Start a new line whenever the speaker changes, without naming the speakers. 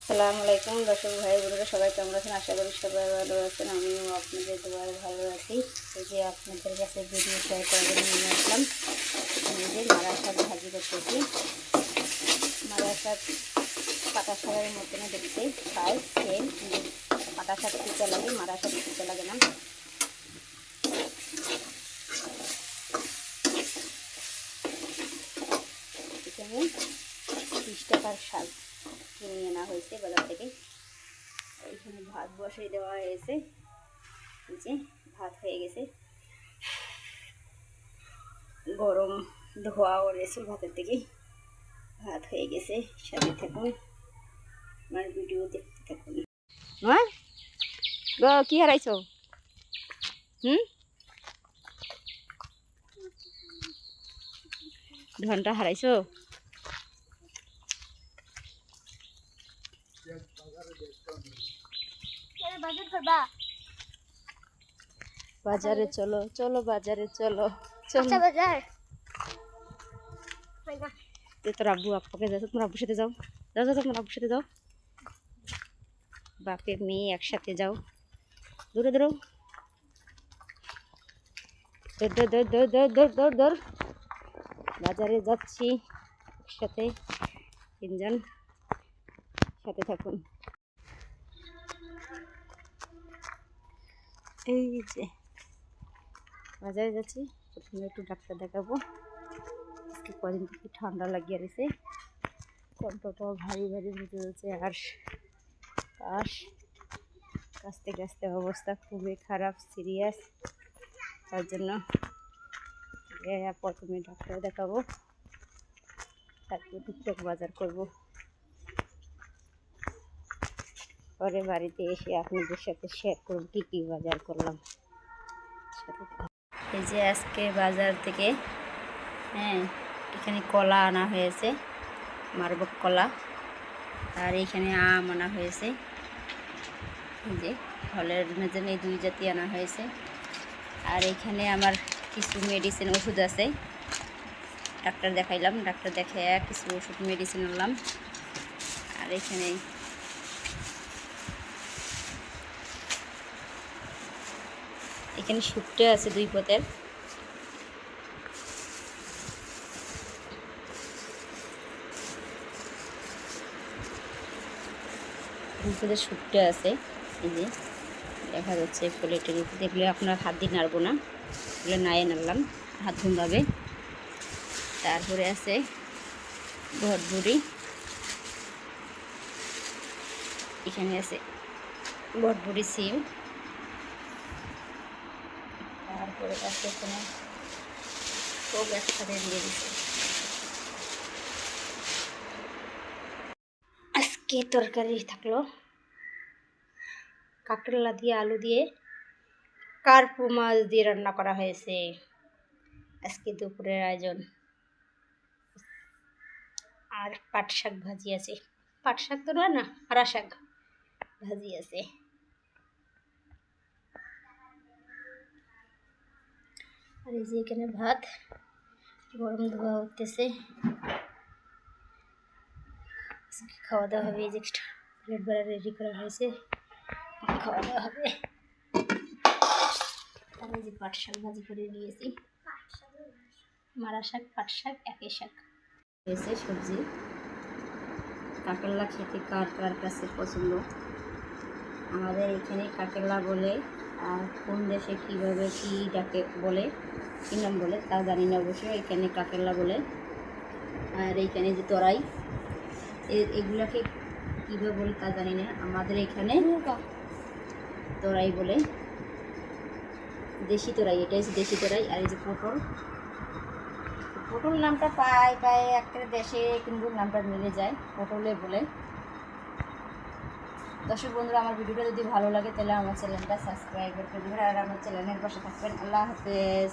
আসসালামু আলাইকুম দর্শক ভাই বোনেরা, সবাই কেমন আছেন? আশা করি সবাই ভালো আছেন। আমিও আপনাদের দোয়ায় ভালো আছি। এই যে আপনাদের কাছে ভিডিও শেয়ার করার জন্য নিয়ে আসলাম। এই যে মারা শাক ভাজি করতেছি। মারা শাক পাতা শাকের মতন দেখতে খাই, সেম কিন্তু পাতা শাক তিতা লাগে, মারা শাক তিতা লাগে না। এখানে 30 টাকার শাক কিনে আনা হয়েছে বাজার থেকে। এখানে ভাত বসিয়ে দেওয়া হয়েছে। এই যে ভাত হয়ে গেছে, গরম ধোয়া উঠেছে ভাতের থেকে। ভাত হয়ে গেছে, সাথে থাকুন, আমার ভিডিও দেখতে থাকুন। হ্যাঁ গো, কি হারাইছো? ঘন্টা হারাইছো? বাজারে চলো চলো, বাজারে চলো চলো। বাজার তোর আব্বু আপ্পাকে যাও, তোমার আব্বুর সাথে যাও, যাও যাও, তোমার আব্বুর সাথে যাও। বাপে মেয়ে একসাথে যাও, দৌড়ে দৌড়ো, দৌড় দৌড় দৌড় দৌড় দৌড় দৌড় দৌড়। বাজারে যাচ্ছি একসাথে, তিনজন, সাথে থাকুন। এই যে বাজারে যাচ্ছি, প্রথমে একটু ডাক্তার দেখাবো। আজকে কদিন থেকে ঠান্ডা লাগিয়ে রয়েছে, কণ্ঠটাও ভারী ভারী বুঝে যাচ্ছে। আর কাশতে কাশতে অবস্থা খুবই খারাপ, সিরিয়াস। তার জন্য প্রথমে ডাক্তার দেখাবো, তারপর টুকটাক বাজার করব। পরে বাড়িতে এসে আপনাদের সাথে শেয়ার করব কী কী বাজার করলাম। এই যে আজকে বাজার থেকে এখানে কলা আনা হয়েছে, মারবক কলা। আর এইখানে আম আনা হয়েছে। এই যে ফলের জন্য এই দুই জাতি আনা হয়েছে। আর এইখানে আমার কিছু মেডিসিন ওষুধ আছে, ডাক্তার দেখাইলাম, ডাক্তার দেখে কিছু ওষুধ মেডিসিন আনলাম। আর এখানে শুটে আছে 2 পতের। শুটে আছে, এই যে দেখা যাচ্ছে প্লেটের উপর। দেখলে আপনার হাত দিয়ে নাড়বো না, এগুলো নাই নাড়লাম, হাত ধুঁধাবে। তারপরে আছে ভটভুড়ি, এখানে আছে ভটভুড়ি সিম। তারপরে আছে এখানে সব একসাথে দিয়ে দিচ্ছে। আজকে তরকারি থাকলো কাঁকড়া দিয়ে, আলু দিয়ে, কার্পু মাছ দিয়ে রান্না করা হয়েছে আজকে দুপুরের আয়োজন। আর পাট শাক ভাজি আছে, পাট শাক তো না, হারা শাক ভাজি আছে। আর এই যে এখানে ভাত গরম ধোয়া উঠতেছে, খাওয়া দাওয়া হবে। এই যে প্লেট বেড়া রেডি করা হয়েছে, খাওয়া দাওয়া হবে। আর এই যে পাট শাক ভাজি করে নিয়েছি, মারা শাক পাট শাক একই শাক হয়েছে। সবজি কাঁকড়া খেতে কার কার কাছে পছন্দ? আমাদের এখানে কাঁকড়া বলে, আর কোন দেশে কীভাবে কী ডাকে বলে, কী নাম বলে তা জানি না অবশ্যই। এখানে কাঁকড়া বলে। আর এইখানে যে তরাই, এগুলাকে কীভাবে বলে তা জানি না, আমাদের এখানে তরাই বলে, দেশি তরাই। এটা হচ্ছে দেশি তরাই। আর এই যে পটল, পটল নামটা পায় একটা দেশে কিন্তু নামটা মিলে যায়, পটলে বলে। দর্শক বন্ধুরা, আমার ভিডিওটা যদি ভালো লাগে তাহলে আমার চ্যানেলটা সাবস্ক্রাইব করে দেবেন আর আমার চ্যানেলের পাশে থাকবেন। আল্লাহ হাফেজ।